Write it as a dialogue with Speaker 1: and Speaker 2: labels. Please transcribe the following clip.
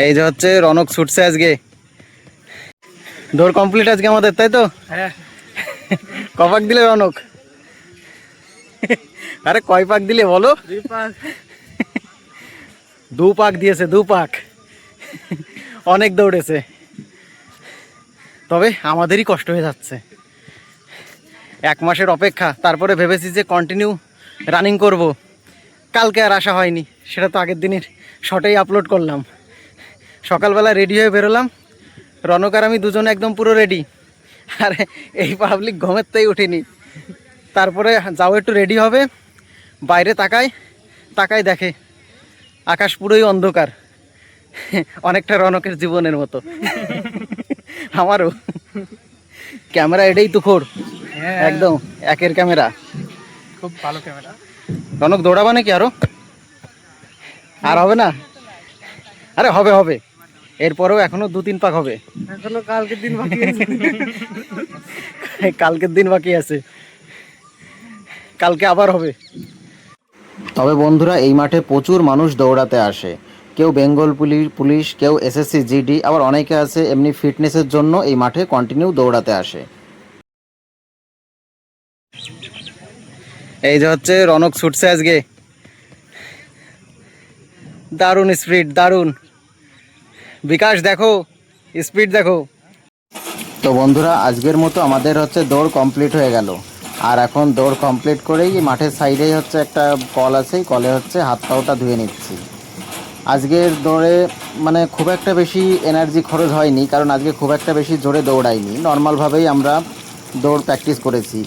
Speaker 1: এই যে হচ্ছে রনক ছুটছে আজকে, দৌড় কমপ্লিট আজকে আমাদের, তাই তো?
Speaker 2: হ্যাঁ।
Speaker 1: কপাক দিলে রনক? আরে কয় পাক দিলে বলো?
Speaker 2: 2 পাক।
Speaker 1: 2 পাক দিয়েছে, 2 পাক। অনেক দৌড়েছে, তবে আমাদেরই কষ্ট হয়ে যাচ্ছে। 1 মাসের অপেক্ষা, তারপরে ভেবেছি যে কন্টিনিউ রানিং করব। কালকে আর আসা হয়নি, সেটা তো আগের দিনের শটেই আপলোড করলাম। সকালবেলা রেডি হয়ে বেরোলাম, রনক আর আমি দুজনে একদম পুরো রেডি। আর এই পাবলিক ঘুমের তাই উঠিনি। তারপরে যাও একটু রেডি হবে, বাইরে তাকায় তাকায় দেখে আকাশ পুরোই অন্ধকার। অনেকটা রনকের জীবনের মতো। আমারও ক্যামেরা এটাই তুখোড়, একদম একের ক্যামেরা।
Speaker 2: খুব ভালো ক্যামেরা।
Speaker 1: রনক দৌড়াবা নাকি আরো? আর হবে না? আরে হবে হবে, এরপরেও এখনো 2-3 পাক হবে।
Speaker 2: এখনো কালকের দিন বাকি আছে।
Speaker 1: কালকের দিন বাকি আছে, কালকে আবার হবে। তবে বন্ধুরা, এই মাঠে প্রচুর মানুষ দৌড়াতে আসে। কেউ বেঙ্গল পুলিশ, কেউ এসএসসি জিডি, আবার অনেকে আছে এমনি ফিটনেসের জন্য এই মাঠে কন্টিনিউ দৌড়াতে আসে। এই যে হচ্ছে রনক ছুটছে আজকে, দারুণ স্পিড, দারুণ। বিকাশ দেখো, স্পিড দেখো। তো বন্ধুরা, আজকের মতো আমাদের হচ্ছে দৌড় কমপ্লিট হয়ে গেল। আর এখন দৌড় কমপ্লিট করেই মাঠের সাইডেই হচ্ছে একটা কল আছে, কলে হচ্ছে হাত পাওটা ধুয়ে নিচ্ছি। আজকের দৌড়ে মানে খুব একটা বেশি এনার্জি খরচ হয়নি, কারণ আজকে খুব একটা বেশি জোরে দৌড়াইনি, নর্মালভাবেই আমরা দৌড় প্র্যাকটিস করেছি।